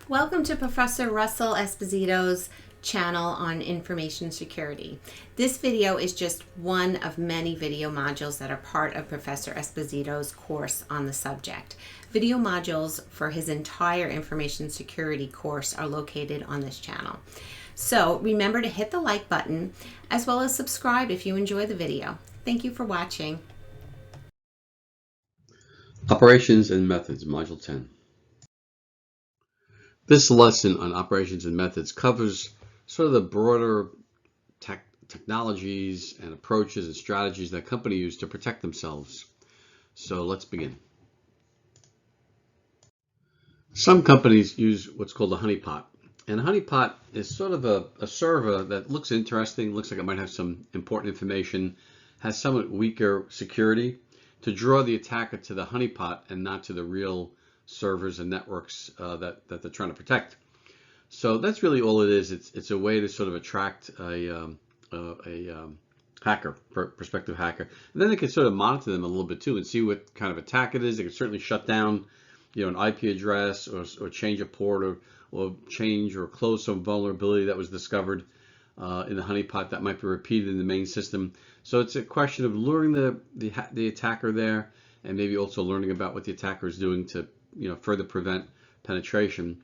Welcome to Professor Russell Esposito's channel on information security. This video is just one of many video modules that are part of Professor Esposito's course on the subject. Video modules for his entire information security course are located on this channel. So remember to hit the like button as well as subscribe if you enjoy the video. Thank you for watching. Operations and Methods, Module 10. This lesson on operations and methods covers sort of the broader technologies and approaches and strategies that companies use to protect themselves. So let's begin. Some companies use what's called a honeypot. And a honeypot is sort of a server that looks interesting, looks like it might have some important information, has somewhat weaker security to draw the attacker to the honeypot and not to the real servers and networks that they're trying to protect. So that's really all it is. It's a way to sort of attract a hacker, prospective hacker, and then they can sort of monitor them a little bit too and see what kind of attack it is. They can certainly shut down, an IP address or change a port or change or close some vulnerability that was discovered in the honeypot that might be repeated in the main system. So it's a question of luring the attacker there, and maybe also learning about what the attacker is doing to further prevent penetration.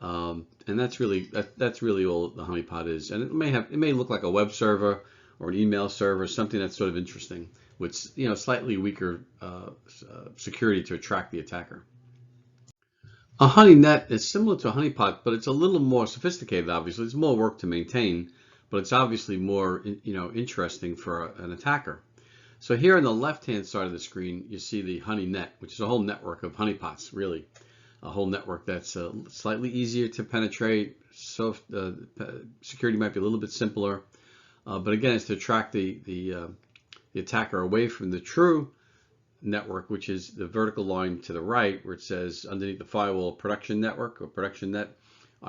And that's really all the honeypot is. And it may look like a web server or an email server, something that's sort of interesting with slightly weaker security to attract the attacker. A Honeynet is similar to a honeypot, but it's a little more sophisticated. Obviously, it's more work to maintain, but it's obviously more interesting for an attacker. So here on the left-hand side of the screen, you see the Honeynet, which is a whole network of honeypots, really. A whole network that's slightly easier to penetrate. So security might be a little bit simpler. But again, it's to attract the attacker away from the true network, which is the vertical line to the right, where it says underneath the firewall, production network or production net,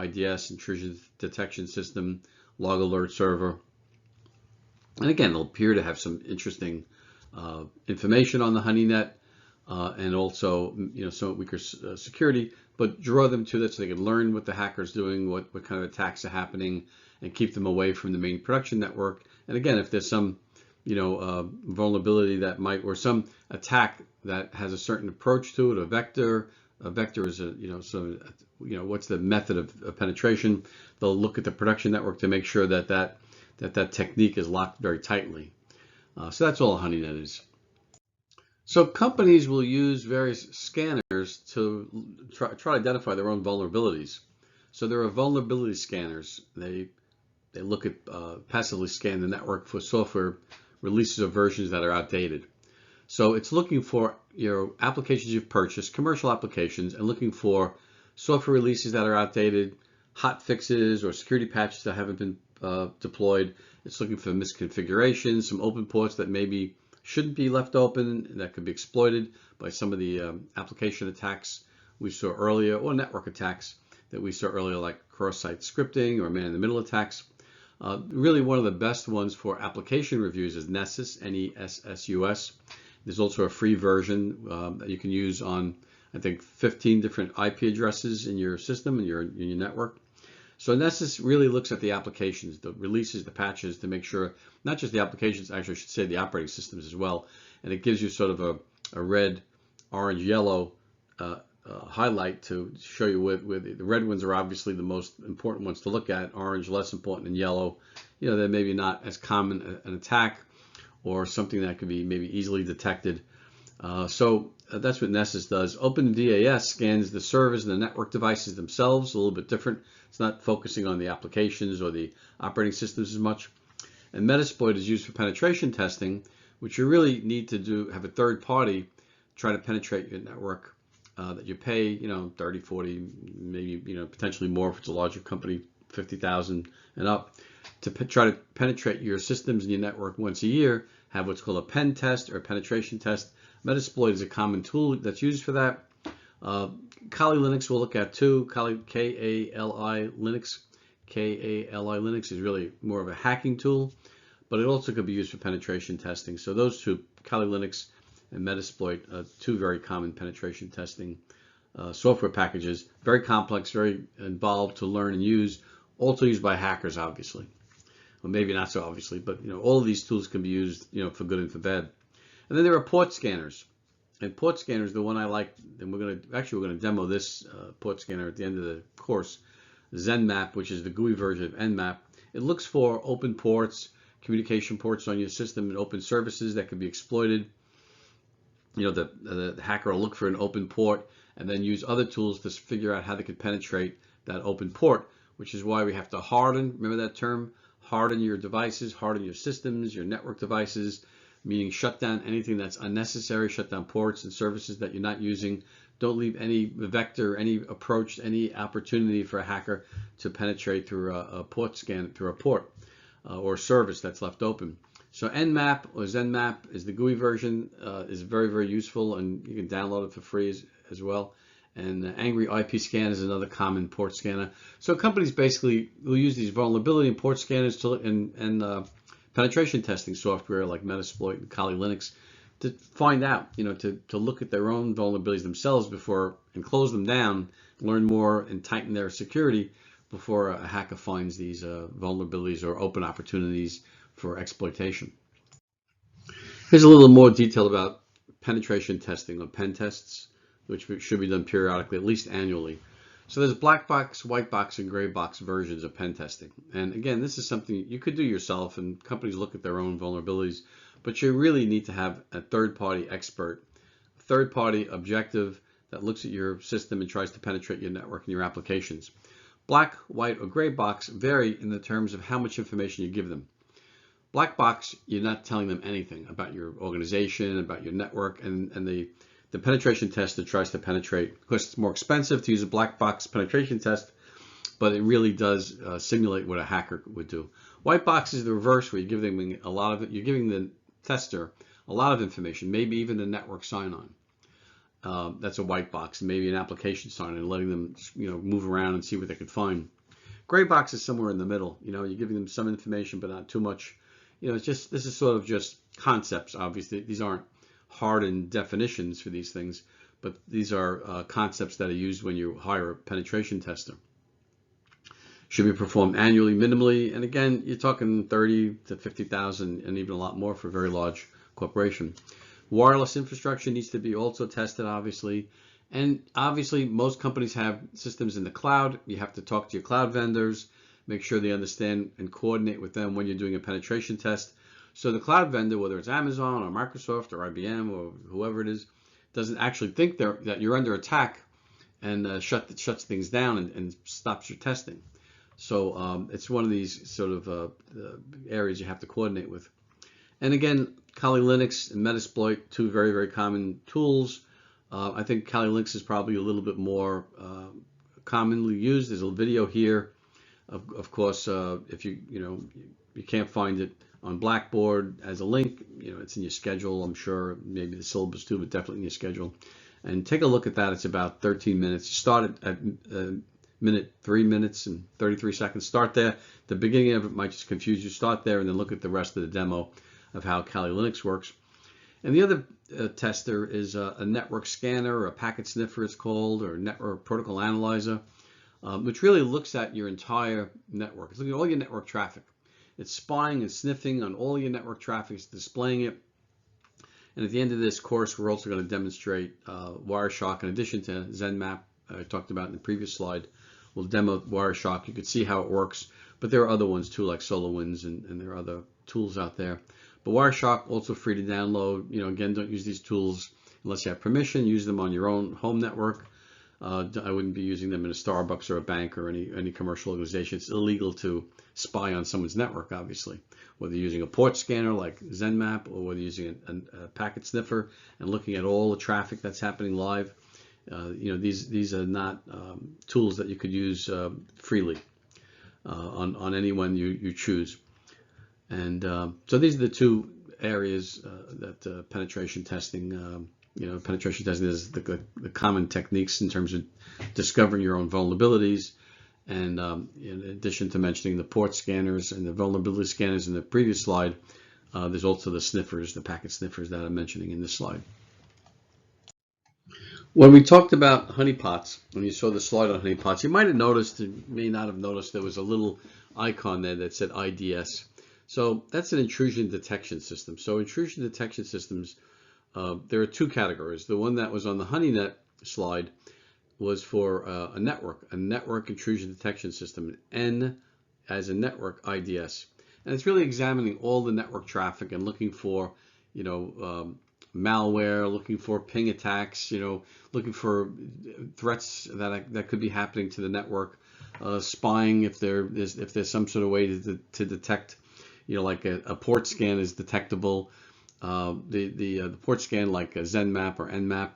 IDS, intrusion detection system, log alert server. And again, they'll appear to have some interesting information on the Honeynet and also somewhat weaker security, but draw them to that so they can learn what the hacker's doing, what kind of attacks are happening, and keep them away from the main production network. And again, if there's some vulnerability that might, or some attack that has a certain approach to it, a vector is what's the method of penetration, they'll look at the production network to make sure that technique is locked very tightly. So that's all a Honeynet is. So companies will use various scanners to try to identify their own vulnerabilities. So there are vulnerability scanners. They look at passively scan the network for software releases or versions that are outdated. So it's looking for applications you've purchased, commercial applications, and looking for software releases that are outdated, hot fixes or security patches that haven't been deployed. It's looking for misconfigurations, some open ports that maybe shouldn't be left open and that could be exploited by some of the application attacks we saw earlier, or network attacks that we saw earlier, like cross-site scripting or man-in-the-middle attacks. Really one of the best ones for application reviews is Nessus, Nessus. There's also a free version that you can use on, I think, 15 different IP addresses in your system, in your network. So Nessus really looks at the applications, the releases, the patches, to make sure, not just the applications, actually I should say the operating systems as well. And it gives you sort of a red, orange, yellow highlight to show you where the red ones are obviously the most important ones to look at, orange less important, and yellow, they're maybe not as common an attack or something that could be maybe easily detected. So that's what Nessus does. OpenDAS scans the servers and the network devices themselves, a little bit different. It's not focusing on the applications or the operating systems as much. And Metasploit is used for penetration testing, which you really need to have a third party try to penetrate your network that you pay, 30, 40, maybe, potentially more if it's a larger company, 50,000 and up, to try to penetrate your systems and your network once a year, have what's called a pen test or a penetration test. Metasploit is a common tool that's used for that. Kali Linux we'll look at too. K-A-L-I Linux. K-A-L-I Linux is really more of a hacking tool, but it also could be used for penetration testing. So those two, Kali Linux and Metasploit, two very common penetration testing software packages, very complex, very involved to learn and use, also used by hackers, obviously. Well, maybe not so obviously, but all of these tools can be used, for good and for bad. And then there are port scanners. And port scanner is the one I like, and we're going to demo this port scanner at the end of the course. ZenMap, which is the GUI version of Nmap. It looks for open ports, communication ports on your system, and open services that can be exploited. The hacker will look for an open port and then use other tools to figure out how they could penetrate that open port, which is why we have to harden, remember that term? Harden your devices, harden your systems, your network devices, meaning shut down anything that's unnecessary, shut down ports and services that you're not using. Don't leave any vector, any approach, any opportunity for a hacker to penetrate through a port scan, through a port or service that's left open. So Nmap or ZenMap is the GUI version, is very, very useful, and you can download it for free as well. And Angry IP Scan is another common port scanner. So companies basically will use these vulnerability and port scanners and penetration testing software like Metasploit and Kali Linux to find out, to look at their own vulnerabilities themselves before and close them down, learn more and tighten their security before a hacker finds these vulnerabilities or open opportunities for exploitation. Here's a little more detail about penetration testing or pen tests, which should be done periodically, at least annually. So there's black box, white box, and gray box versions of pen testing. And again, this is something you could do yourself, and companies look at their own vulnerabilities, but you really need to have a third-party expert, third-party objective that looks at your system and tries to penetrate your network and your applications. Black, white, or gray box vary in the terms of how much information you give them. Black box, you're not telling them anything about your organization, about your network, and the penetration tester tries to penetrate. Of course, it's more expensive to use a black box penetration test, but it really does simulate what a hacker would do. White box is the reverse, where you're giving them a lot of it. You're giving the tester a lot of information, maybe even a network sign-on. That's a white box, maybe an application sign-on, and letting them, move around and see what they could find. Gray box is somewhere in the middle. You're giving them some information, but not too much. This is sort of just concepts. Obviously, these aren't hardened definitions for these things, but these are concepts that are used when you hire a penetration tester. Should be performed annually, minimally, and again, you're talking 30 to 50,000 and even a lot more for a very large corporation. Wireless infrastructure needs to be also tested, obviously, and obviously most companies have systems in the cloud. You have to talk to your cloud vendors, make sure they understand and coordinate with them when you're doing a penetration test. So the cloud vendor, whether it's Amazon or Microsoft or IBM or whoever it is, doesn't actually think that you're under attack and shuts things down and stops your testing. So it's one of these sort of areas you have to coordinate with. And again, Kali Linux and Metasploit, two very, very common tools. I think Kali Linux is probably a little bit more commonly used. There's a video here. Of course, if you can't find it on Blackboard as a link, it's in your schedule, I'm sure, maybe the syllabus too, but definitely in your schedule. And take a look at that. It's about 13 minutes. You start at 3 minutes and 33 seconds. Start there. The beginning of it might just confuse you. Start there and then look at the rest of the demo of how Kali Linux works. And the other tester is a network scanner, or a packet sniffer it's called, or network protocol analyzer, which really looks at your entire network. It's looking at all your network traffic. It's spying and sniffing on all your network traffic. It's displaying it. And at the end of this course, we're also going to demonstrate Wireshark. In addition to ZenMap, I talked about in the previous slide, we'll demo Wireshark. You can see how it works, but there are other ones too, like SolarWinds, and there are other tools out there. But Wireshark, also free to download. Again, don't use these tools unless you have permission. Use them on your own home network. I wouldn't be using them in a Starbucks or a bank or any commercial organization. It's illegal to spy on someone's network, obviously. Whether you're using a port scanner like ZenMap, or whether you're using a packet sniffer and looking at all the traffic that's happening live, these are not tools that you could use freely on anyone you choose. And so these are the two areas that penetration testing. Penetration testing is the common techniques in terms of discovering your own vulnerabilities. And in addition to mentioning the port scanners and the vulnerability scanners in the previous slide, there's also the sniffers, the packet sniffers that I'm mentioning in this slide. When we talked about honeypots, when you saw the slide on honeypots, you might have noticed, you may not have noticed, there was a little icon there that said IDS. So that's an intrusion detection system. So intrusion detection systems, there are two categories. The one that was on the Honeynet slide was for a network intrusion detection system, N as a network IDS. And it's really examining all the network traffic and looking for, malware, looking for ping attacks, looking for threats that could be happening to the network, spying if there's some sort of way to detect, like a port scan is detectable. The port scan like a ZenMap or Nmap,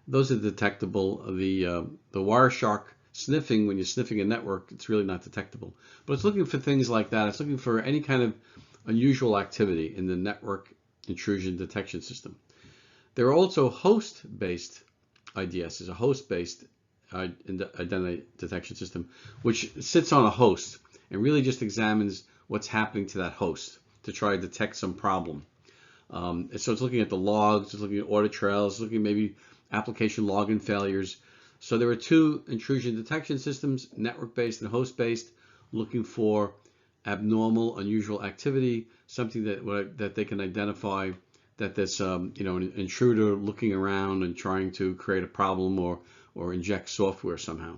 those are detectable. The Wireshark sniffing, when you're sniffing a network, it's really not detectable. But it's looking for things like that. It's looking for any kind of unusual activity in the network intrusion detection system. There are also host-based IDSs, a host-based identity detection system, which sits on a host and really just examines what's happening to that host to try to detect some problem. So it's looking at the logs, it's looking at audit trails, it's looking maybe application login failures. So there are two intrusion detection systems, network-based and host-based, looking for abnormal, unusual activity, something that they can identify that there's an intruder looking around and trying to create a problem or inject software somehow.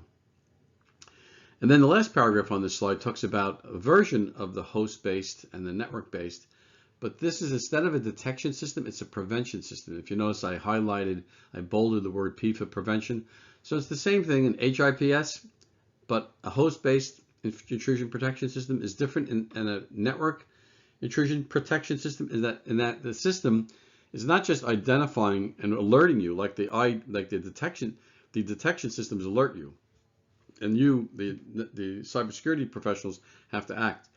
And then the last paragraph on this slide talks about a version of the host-based and the network-based. But this is, instead of a detection system, it's a prevention system. If you notice, I bolded the word P for prevention. So it's the same thing in HIPS, but a host-based intrusion protection system is different in a network intrusion protection system, in that the system is not just identifying and alerting you like the detection systems alert you, and you, the cybersecurity professionals, have to act.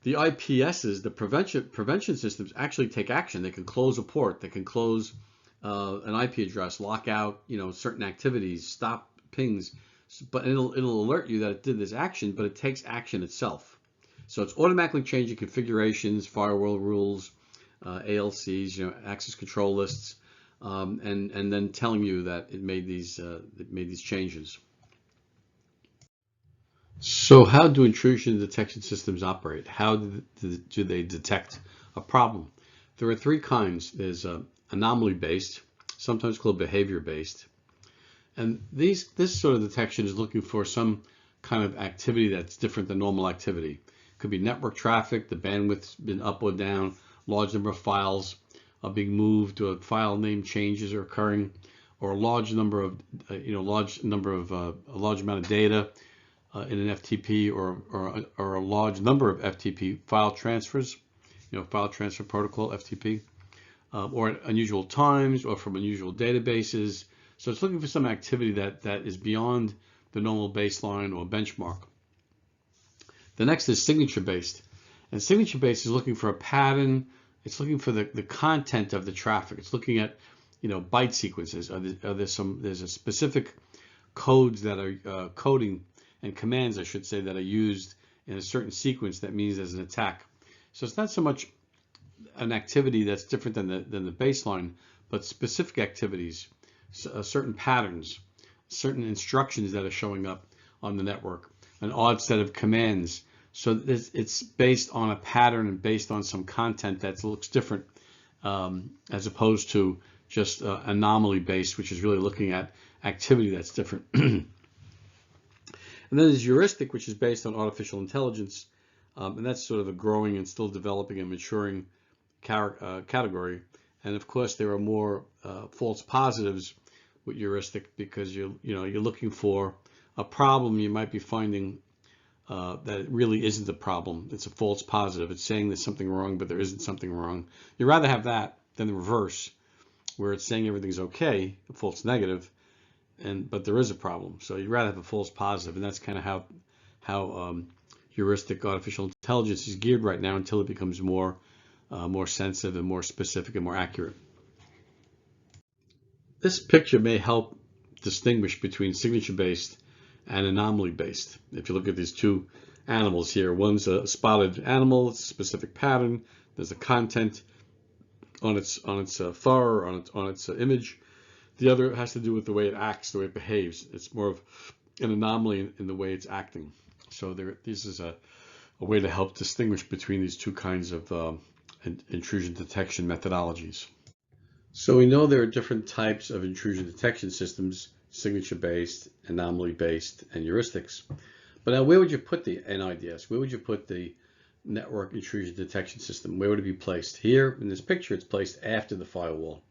The IPSs, the prevention systems, actually take action. They can close a port, they can close an IP address, lock out certain activities, stop pings, but it'll alert you that it did this action, but it takes action itself. So it's automatically changing configurations, firewall rules, ALCs, access control lists, and then telling you that it made these changes. So how do intrusion detection systems operate? How do they detect a problem? There are three kinds. There's anomaly-based, sometimes called behavior-based, and this sort of detection is looking for some kind of activity that's different than normal activity. Could be network traffic, the bandwidth's been up or down, large number of files are being moved, or file name changes are occurring, or a large amount of data in an FTP, or a large number of FTP file transfers, file transfer protocol, FTP, or at unusual times, or from unusual databases. So it's looking for some activity that is beyond the normal baseline or benchmark. The next is signature-based, and signature-based is looking for a pattern. It's looking for the content of the traffic. It's looking at byte sequences. There's a specific codes that are coding and commands, I should say, that are used in a certain sequence that means there's an attack. So it's not so much an activity that's different than the baseline, but specific activities, certain patterns, certain instructions that are showing up on the network, an odd set of commands. So it's based on a pattern and based on some content that looks different, as opposed to just anomaly based, which is really looking at activity that's different. And then there's heuristic, which is based on artificial intelligence, and that's sort of a growing and still developing and maturing category. And of course, there are more false positives with heuristic, because you're looking for a problem. You might be finding that it really isn't a problem. It's a false positive. It's saying there's something wrong, but there isn't something wrong. You'd rather have that than the reverse, where it's saying everything's okay, a false negative, but there is a problem. So you'd rather have a false positive, and that's kind of how heuristic artificial intelligence is geared right now, until it becomes more sensitive and more specific and more accurate. This picture may help distinguish between signature-based and anomaly-based. If you look at these two animals here, one's a spotted animal, it's a specific pattern, there's a content on its fur, on its image. The other has to do with the way it acts, the way it behaves. It's more of an anomaly in the way it's acting. So this is a way to help distinguish between these two kinds of intrusion detection methodologies. So we know there are different types of intrusion detection systems: signature-based, anomaly-based, and heuristics. But now, where would you put the NIDS? Where would you put the network intrusion detection system? Where would it be placed? Here in this picture, it's placed after the firewall.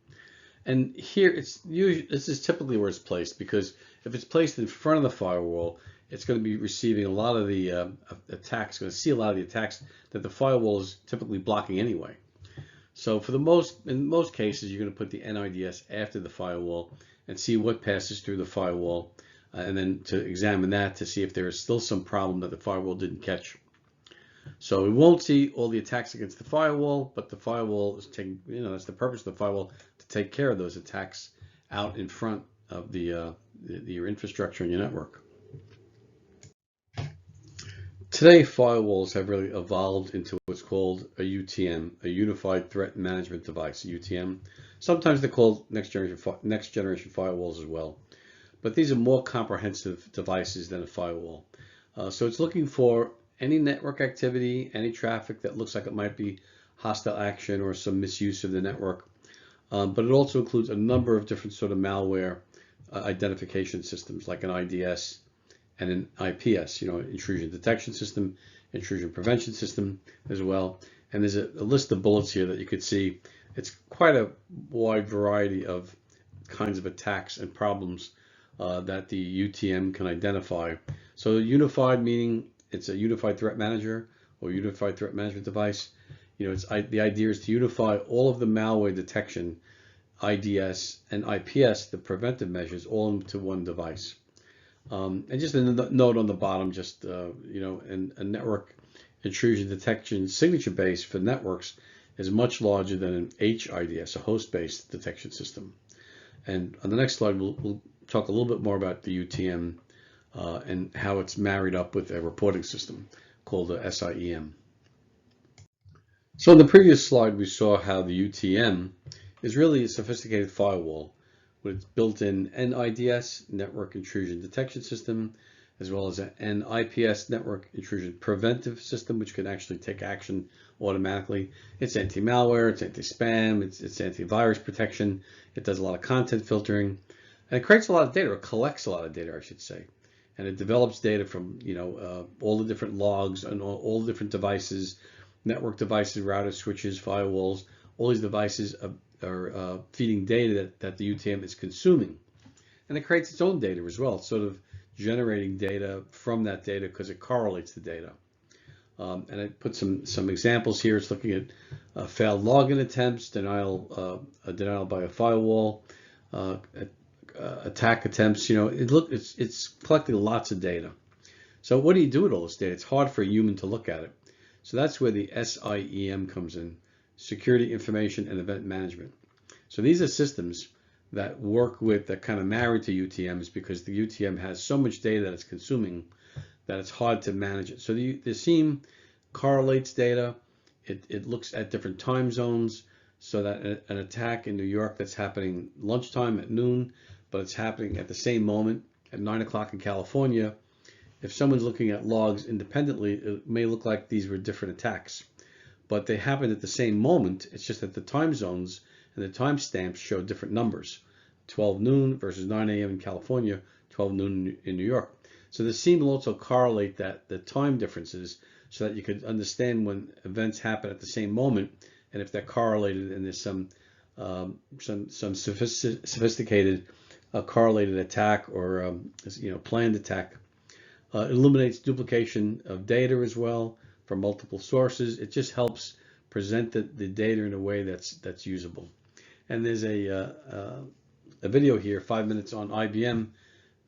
And here, this is typically where it's placed, because if it's placed in front of the firewall, it's going to be receiving a lot of the attacks, going to see a lot of the attacks that the firewall is typically blocking anyway. So in most cases, you're going to put the NIDS after the firewall and see what passes through the firewall, and then to examine that to see if there is still some problem that the firewall didn't catch. So we won't see all the attacks against the firewall, but the firewall is taking, that's the purpose of the firewall, to take care of those attacks out in front of your infrastructure and your network. Today, firewalls have really evolved into what's called a UTM, a Unified Threat Management Device, UTM. Sometimes they're called next generation firewalls as well. But these are more comprehensive devices than a firewall. So it's looking for any network activity, any traffic that looks like it might be hostile action or some misuse of the network. But it also includes a number of different sort of malware identification systems, like an IDS and an IPS, intrusion detection system, intrusion prevention system as well. And there's a list of bullets here that you could see. It's quite a wide variety of kinds of attacks and problems that the UTM can identify. So unified, meaning it's a unified threat manager or unified threat management device. The idea is to unify all of the malware detection, IDS and IPS, the preventive measures, all into one device. And just a note on the bottom, and a network intrusion detection signature base for networks is much larger than an HIDS, a host-based detection system. And on the next slide, we'll talk a little bit more about the UTM and how it's married up with a reporting system called the SIEM. So in the previous slide, we saw how the UTM is really a sophisticated firewall with its built-in NIDS, Network Intrusion Detection System, as well as an IPS, Network Intrusion Preventive System, which can actually take action automatically. It's anti-malware, it's anti-spam, it's antivirus protection. It does a lot of content filtering, and it creates a lot of data, or collects a lot of data, I should say. And it develops data from all the different logs and all the different devices, network devices, routers, switches, firewalls. All these devices are feeding data that the UTM is consuming. And it creates its own data as well. It's sort of generating data from that data because it correlates the data. And I put some examples here. It's looking at failed login attempts, denial by a firewall, attack attempts. It's collecting lots of data. So what do you do with all this data? It's hard for a human to look at it. So that's where the SIEM comes in: Security, Information, and Event Management. So these are systems that kind of married to UTMs, because the UTM has so much data that it's consuming that it's hard to manage it. So the SIEM correlates data. It looks at different time zones, so that an attack in New York that's happening lunchtime at noon, but it's happening at the same moment at 9 o'clock in California. If someone's looking at logs independently, it may look like these were different attacks, but they happened at the same moment. It's just that the time zones and the timestamps show different numbers: 12 noon versus 9 a.m. in California, 12 noon in New York. So the SIEM will also correlate the time differences, so that you could understand when events happen at the same moment, and if they're correlated, and there's some sophisticated correlated attack or planned attack. It eliminates duplication of data as well from multiple sources. It just helps present the data in a way that's usable. And there's a video here, 5 minutes on IBM.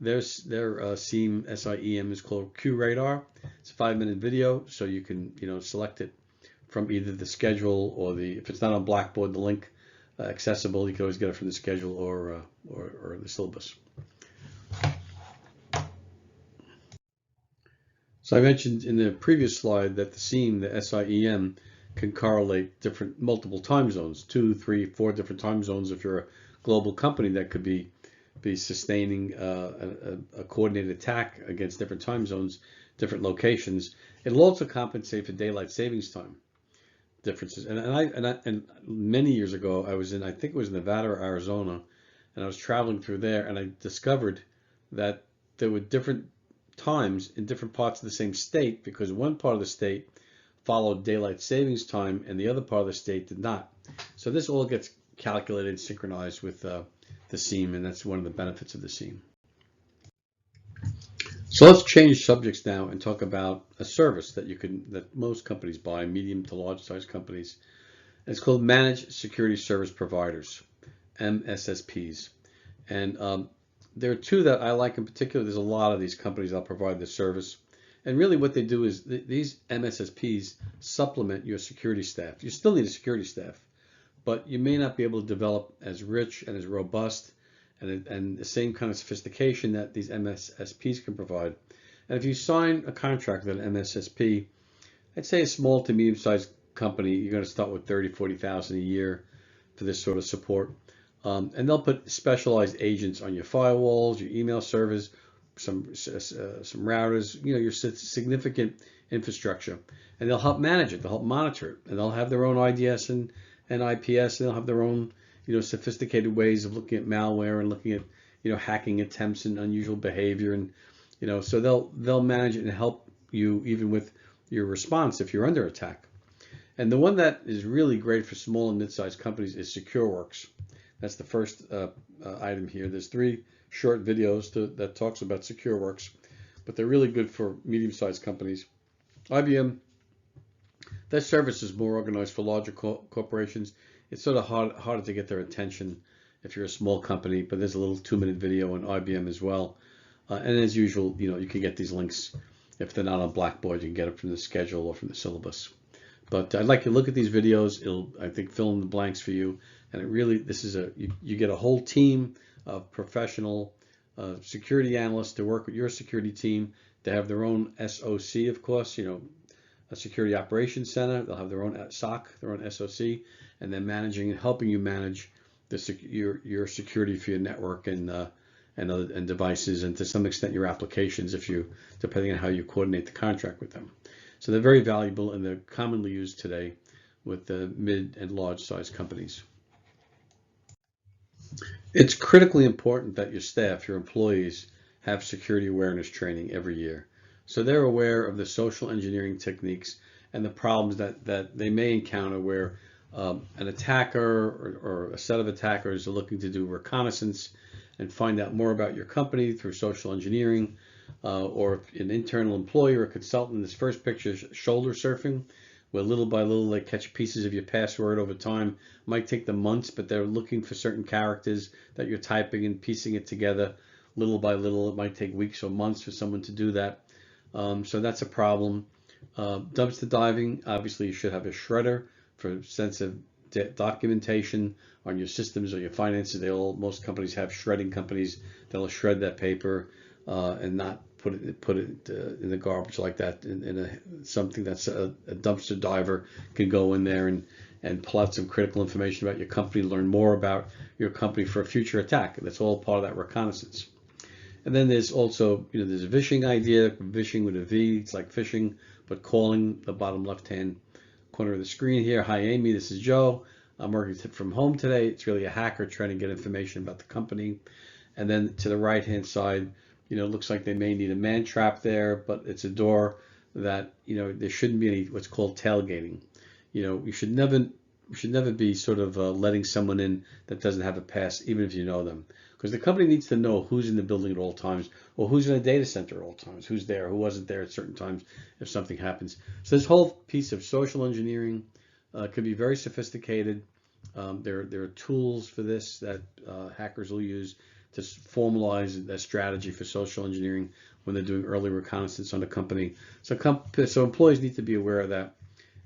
Their SIEM is called QRadar. It's a 5-minute video, so you can select it from either the schedule or if it's not on Blackboard, the link accessible. You can always get it from the schedule or the syllabus. So I mentioned in the previous slide that the SIEM, the SIEM, can correlate multiple time zones, 2, 3, 4 different time zones. If you're a global company, that could be be sustaining a coordinated attack against different time zones, different locations. It'll also compensate for daylight savings time differences. And many years ago, I was in, I think it was Nevada or Arizona, and I was traveling through there, and I discovered that there were different times in different parts of the same state, because one part of the state followed daylight savings time and the other part of the state did not. So this all gets calculated and synchronized with the SIEM, and that's one of the benefits of the SIEM. So let's change subjects now and talk about a service that most companies buy, medium to large size companies. It's called Managed Security Service Providers, MSSPs. And there are two that I like in particular. There's a lot of these companies that provide this service. And really what they do is these MSSPs supplement your security staff. You still need a security staff, but you may not be able to develop as rich and as robust and the same kind of sophistication that these MSSPs can provide. And if you sign a contract with an MSSP, I'd say a small to medium-sized company, you're going to start with $30,000-$40,000 a year for this sort of support. And they'll put specialized agents on your firewalls, your email servers, some routers, your significant infrastructure, and they'll help manage it. They'll help monitor it, and they'll have their own IDS and IPS, and they'll have their own sophisticated ways of looking at malware and looking at hacking attempts and unusual behavior, and so they'll manage it and help you even with your response if you're under attack. And the one that is really great for small and mid-sized companies is SecureWorks. That's the first item here. There's 3 short videos that talks about SecureWorks, but they're really good for medium-sized companies. IBM, that service is more organized for larger corporations. It's sort of harder to get their attention if you're a small company, but there's a little 2-minute video on IBM as well. And as usual, you can get these links. If they're not on Blackboard, you can get them from the schedule or from the syllabus. But I'd like you to look at these videos. It'll, I think, fill in the blanks for you. And it really, this is you get a whole team of professional security analysts to work with your security team. They have their own SOC, of course, a security operations center. They'll have their own SOC, their own SOC, and then managing and helping you manage your security for your network and devices, and to some extent your applications, depending on how you coordinate the contract with them. So they're very valuable, and they're commonly used today with the mid and large size companies. It's critically important that your staff, your employees, have security awareness training every year, so they're aware of the social engineering techniques and the problems that they may encounter where an attacker or a set of attackers are looking to do reconnaissance and find out more about your company through social engineering, or an internal employee or a consultant. This first picture is shoulder surfing, where little by little they catch pieces of your password over time. Might take them months, but they're looking for certain characters that you're typing and piecing it together little by little. It might take weeks or months for someone to do that. So that's a problem. Dumpster diving, obviously you should have a shredder for sensitive documentation on your systems or your finances. Most companies have shredding companies that'll shred that paper and not put it in the garbage like that. Something that's a dumpster diver can go in there and pull out some critical information about your company, learn more about your company for a future attack. That's all part of that reconnaissance. And then there's also, there's a phishing idea, phishing with a V. It's like phishing, but calling. The bottom left-hand corner of the screen here. Hi, Amy, this is Joe. I'm working from home today. It's really a hacker trying to get information about the company. And then to the right-hand side, it looks like they may need a man trap there, but it's a door that, there shouldn't be any what's called tailgating. You should never be sort of letting someone in that doesn't have a pass, even if you know them. Because the company needs to know who's in the building at all times, or who's in a data center at all times, who's there, who wasn't there at certain times if something happens. So this whole piece of social engineering could be very sophisticated. There are tools for this that hackers will use to formalize that strategy for social engineering when they're doing early reconnaissance on a company. So employees need to be aware of that.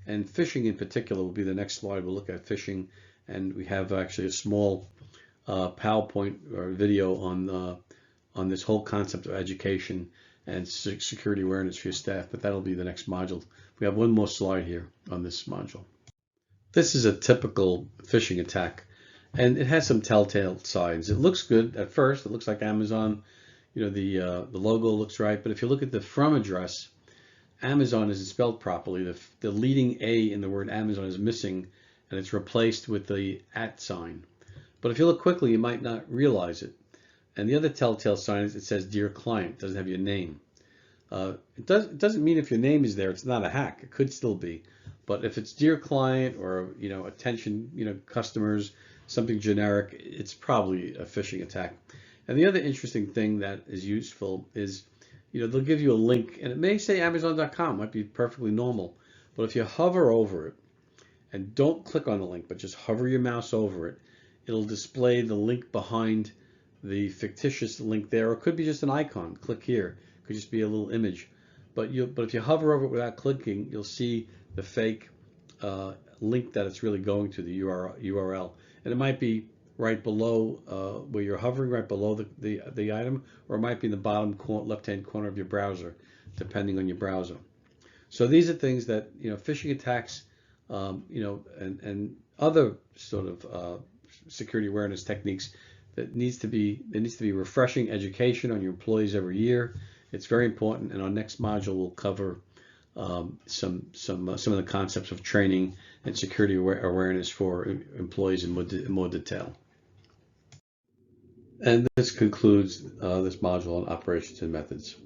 And phishing in particular will be the next slide. We'll look at phishing, and we have actually a small PowerPoint or video on this whole concept of education and security awareness for your staff, but that'll be the next module. We have one more slide here on this module. This is a typical phishing attack, And it has some telltale signs. It looks good at first. It looks like Amazon. The logo looks right. But if you look at the from address, Amazon isn't spelled properly. The leading A in the word Amazon is missing, and it's replaced with the @ sign. But if you look quickly, you might not realize it. And the other telltale sign is it says Dear Client. It doesn't have your name. It doesn't mean if your name is there, it's not a hack. It could still be. But if it's Dear Client or attention customers, something generic, it's probably a phishing attack. And the other interesting thing that is useful is they'll give you a link, and it may say Amazon.com, might be perfectly normal. But if you hover over it and don't click on the link, but just hover your mouse over it, it'll display the link behind the fictitious link there, or it could be just an icon. Click here. It could just be a little image. But if you hover over it without clicking, you'll see the fake link that it's really going to, the URL. And it might be right below where you're hovering, right below the item, or it might be in the bottom left-hand corner of your browser, depending on your browser. So these are things that phishing attacks, and other sort of security awareness techniques that needs to be refreshing education on your employees every year. It's very important, and our next module will cover some of the concepts of training and security awareness for employees in more detail. And this concludes this module on operations and methods.